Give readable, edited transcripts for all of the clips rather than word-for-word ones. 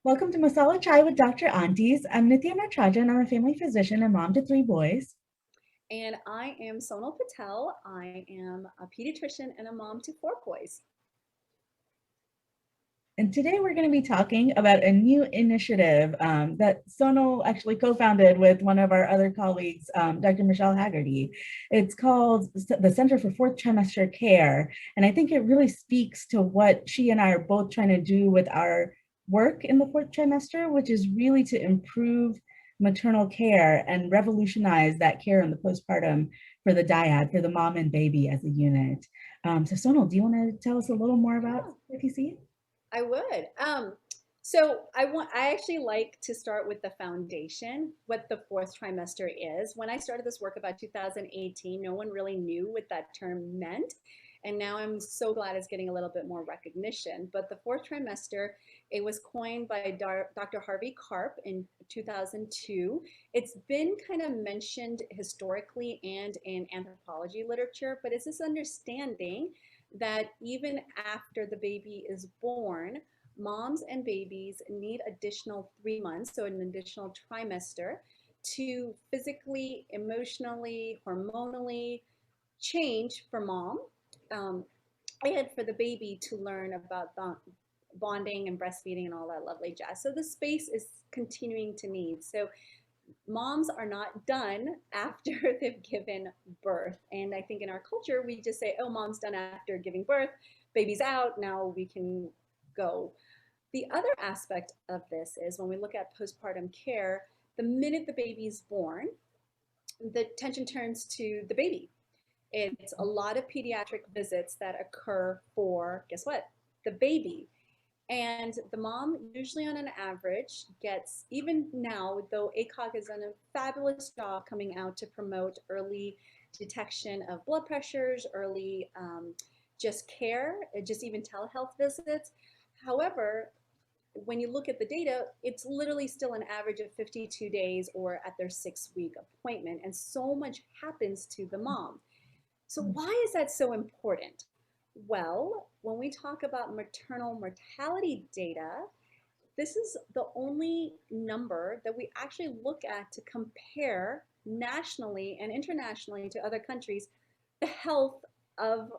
Welcome to Masala Chai with Dr. Aunties. I'm Nithya Natrajan. I'm a family physician and mom to 3 boys. And I am Sonal Patel. I am a pediatrician and a mom to 4 boys. And today we're going to be talking about a new initiative that Sonal actually co-founded with one of our other colleagues, Dr. Michelle Haggerty. It's called the Center for Fourth Trimester Care. And I think it really speaks to what she and I are both trying to do with our work in the fourth trimester, which is really to improve maternal care and revolutionize that care in the postpartum for the dyad, for the mom and baby as a unit. So Sonal, do you want to tell us a little more about FTC? I would. I actually like to start with the foundation, what the fourth trimester is. When I started this work about 2018, no one really knew what that term meant. And now I'm so glad it's getting a little bit more recognition. But the fourth trimester, it was coined by Dr. Harvey Karp in 2002. It's been kind of mentioned historically and in anthropology literature, but it's this understanding that even after the baby is born, moms and babies need additional 3 months, so an additional trimester, to physically, emotionally, hormonally change for mom, and for the baby to learn about the bonding and breastfeeding and all that lovely jazz. So the space is continuing to need. So moms are not done after they've given birth. And I think in our culture, we just say, oh, mom's done after giving birth, baby's out, now we can go. The other aspect of this is when we look at postpartum care, the minute the baby's born, the attention turns to the baby. It's a lot of pediatric visits that occur for, guess what? The baby. And the mom, usually on an average, gets, even now, though ACOG has done a fabulous job coming out to promote early detection of blood pressures, early just care, just even telehealth visits. However, when you look at the data, it's literally still an average of 52 days or at their 6-week appointment. And so much happens to the mom. So why is that so important? Well, when we talk about maternal mortality data, this is the only number that we actually look at to compare nationally and internationally to other countries the health of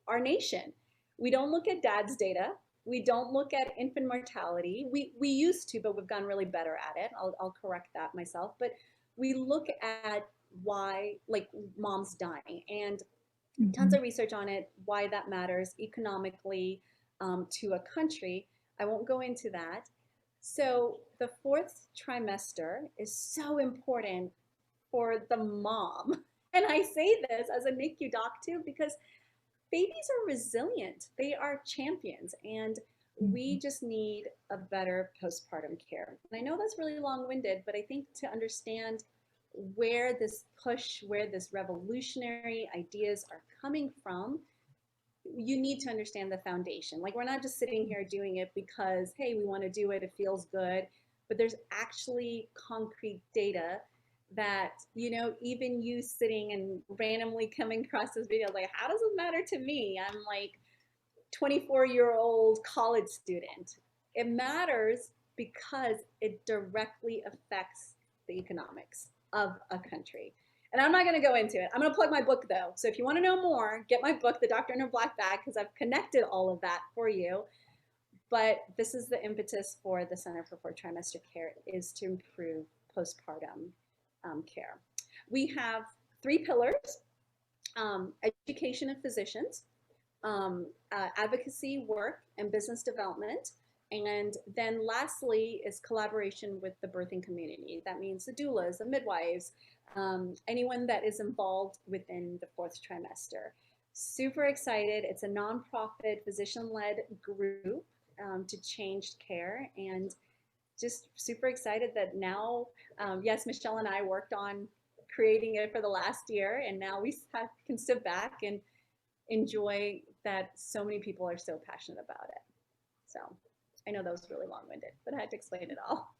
our nation. We don't look at dad's data. We don't look at infant mortality. We used to, but we've gotten really better at it. I'll correct that myself. But we look at why, like, mom's dying, and tons of research on it, why that matters economically to a country. I won't go into that. So the fourth trimester is so important for the mom. And I say this as a NICU doc too, because babies are resilient. They are champions. And we just need a better postpartum care. And I know that's really long-winded, but I think to understand where this push, where this revolutionary ideas are coming from, you need to understand the foundation. Like, we're not just sitting here doing it because, hey, we want to do it, it feels good, but there's actually concrete data that, even you sitting and randomly coming across this video, like, how does it matter to me? I'm like 24-year-old college student. It matters because it directly affects the economics of a country. And I'm not going to go into it. I'm going to plug my book, though. So if you want to know more, get my book, The Doctor in Her Black Bag, because I've connected all of that for you. But this is the impetus for the Center for Fourth Trimester Care, is to improve postpartum care. We have 3 pillars: education of physicians, advocacy work, and business development. And then lastly is collaboration with the birthing community. That means the doulas, the midwives, anyone that is involved within the fourth trimester. Super excited. It's a nonprofit, physician-led group to change care, and just super excited that now, yes, Michelle and I worked on creating it for the last year, and now we can sit back and enjoy that so many people are so passionate about it. So I know that was really long-winded, but I had to explain it all.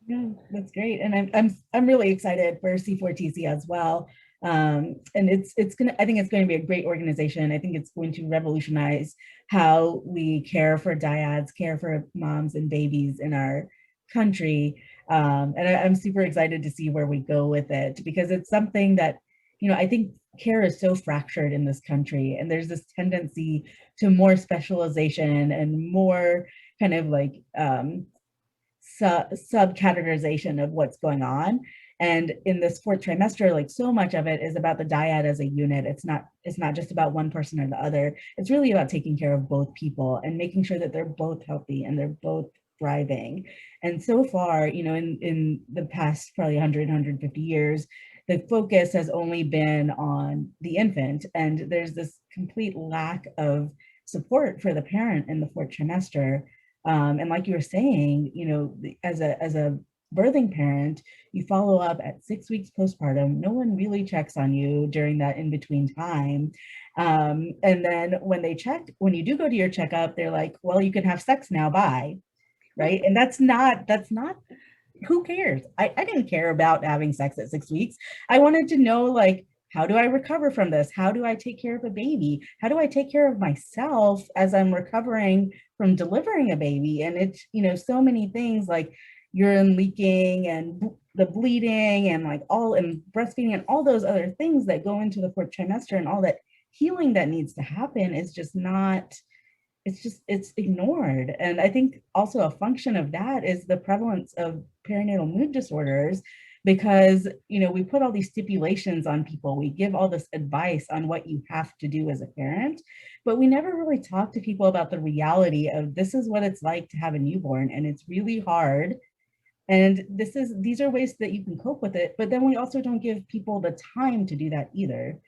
Yeah, that's great. And I'm really excited for C4TC as well. And I think it's going to be a great organization. I think it's going to revolutionize how we care for dyads, care for moms and babies in our country. And I'm super excited to see where we go with it, because it's something that, I think care is so fractured in this country, and there's this tendency to more specialization and more kind of like subcategorization of what's going on. And in this fourth trimester, like so much of it is about the dyad as a unit. It's not just about one person or the other. It's really about taking care of both people and making sure that they're both healthy and they're both thriving. And so far, in the past probably 100, 150 years, the focus has only been on the infant. And there's this complete lack of support for the parent in the fourth trimester. And like you were saying, as a birthing parent, you follow up at 6 weeks postpartum. No one really checks on you during that in-between time. And then when you do go to your checkup, they're like, well, you can have sex now, bye. Right. And that's not, who cares? I didn't care about having sex at 6 weeks. I wanted to know, like, how do I recover from this? How do I take care of a baby? How do I take care of myself as I'm recovering from delivering a baby? And it's, so many things like urine leaking and the bleeding and and breastfeeding and all those other things that go into the fourth trimester, and all that healing that needs to happen is just not, it's ignored. And I think also a function of that is the prevalence of perinatal mood disorders, because we put all these stipulations on people, we give all this advice on what you have to do as a parent, but we never really talk to people about the reality of, this is what it's like to have a newborn, and it's really hard, and these are ways that you can cope with it. But then we also don't give people the time to do that either.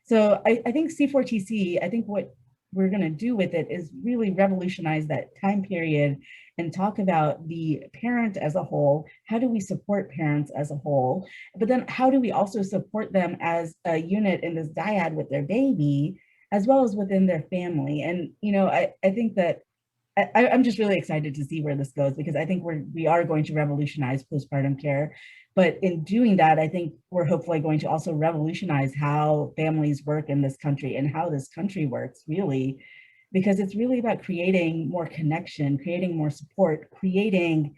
So I think C4TC, I think what we're going to do with it is really revolutionize that time period and talk about the parent as a whole. How do we support parents as a whole? But then how do we also support them as a unit in this dyad with their baby, as well as within their family? And, I think that I'm just really excited to see where this goes, because I think we are going to revolutionize postpartum care. But in doing that, I think we're hopefully going to also revolutionize how families work in this country and how this country works, really, because it's really about creating more connection, creating more support, creating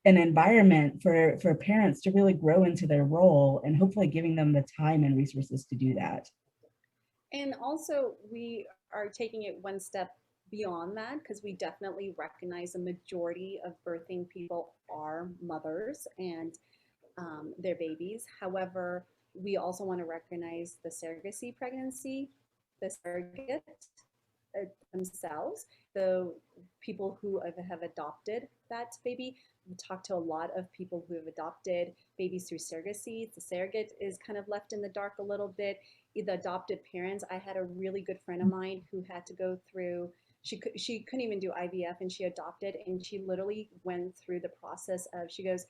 an environment for parents to really grow into their role, and hopefully giving them the time and resources to do that. And also, we are taking it one step beyond that, because we definitely recognize a majority of birthing people are mothers and their babies. However, we also want to recognize the surrogacy pregnancy, the surrogate themselves, the people who have adopted that baby. We talk to a lot of people who have adopted babies through surrogacy. The surrogate is kind of left in the dark a little bit. The adopted parents, I had a really good friend of mine who had to go through, she couldn't even do IVF, and she adopted, and she literally went through the process of, she goes,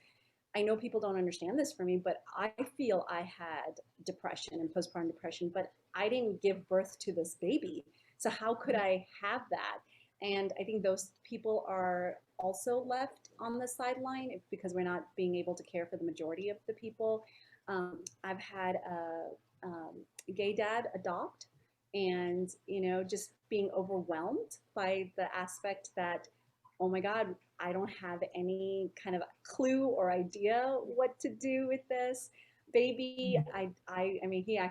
I know people don't understand this for me, but I feel I had depression and postpartum depression, but I didn't give birth to this baby. So how could I have that? And I think those people are also left on the sideline because we're not being able to care for the majority of the people. I've had a gay dad adopt, and just being overwhelmed by the aspect that, oh my God, I don't have any kind of clue or idea what to do with this baby. I mean, he had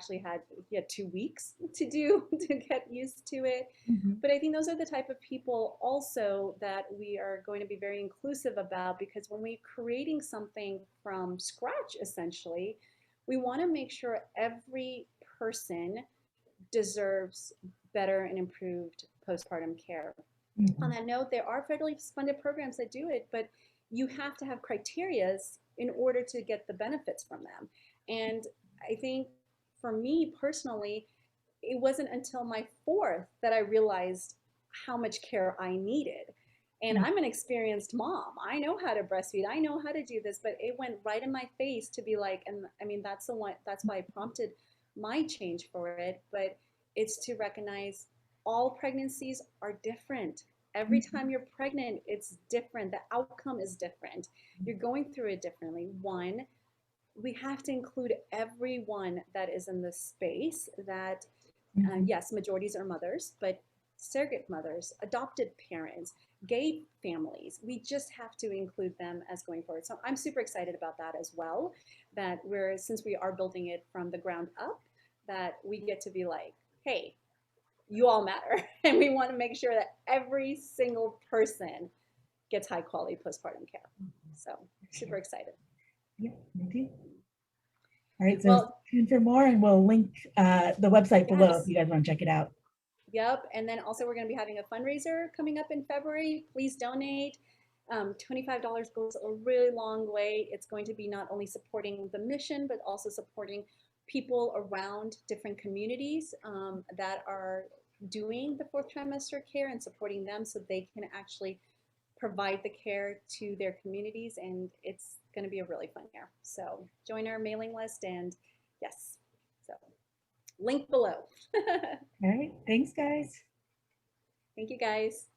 2 weeks to get used to it. Mhm. But I think those are the type of people also that we are going to be very inclusive about, because when we're creating something from scratch, essentially, we want to make sure every person deserves better and improved postpartum care. On Mhm. that note, there are federally funded programs that do it, but you have to have criterias in order to get the benefits from them. And I think for me personally, it wasn't until my fourth that I realized how much care I needed. And I'm an experienced mom. I know how to breastfeed. I know how to do this, but it went right in my face to be like, and I mean, that's why I prompted my change for it. But it's to recognize all pregnancies are different. Every time you're pregnant, it's different. The outcome is different. You're going through it differently. One, we have to include everyone that is in this space that, Mhm. yes, majorities are mothers, but surrogate mothers, adopted parents, gay families, we just have to include them as going forward. So I'm super excited about that as well, that since we are building it from the ground up, that we get to be like, hey, you all matter. And we want to make sure that every single person gets high quality postpartum care. So super Sure. excited. Yeah, me too. All right, so Well, stay tuned for more, and we'll link the website below if yes. you guys want to check it out. Yep. And then also we're going to be having a fundraiser coming up in February. Please donate. $25 goes a really long way. It's going to be not only supporting the mission, but also supporting people around different communities that are doing the fourth trimester care and supporting them so they can actually provide the care to their communities. And it's going to be a really fun year. So join our mailing list, and yes, so link below. All right, thanks, guys. Thank you guys.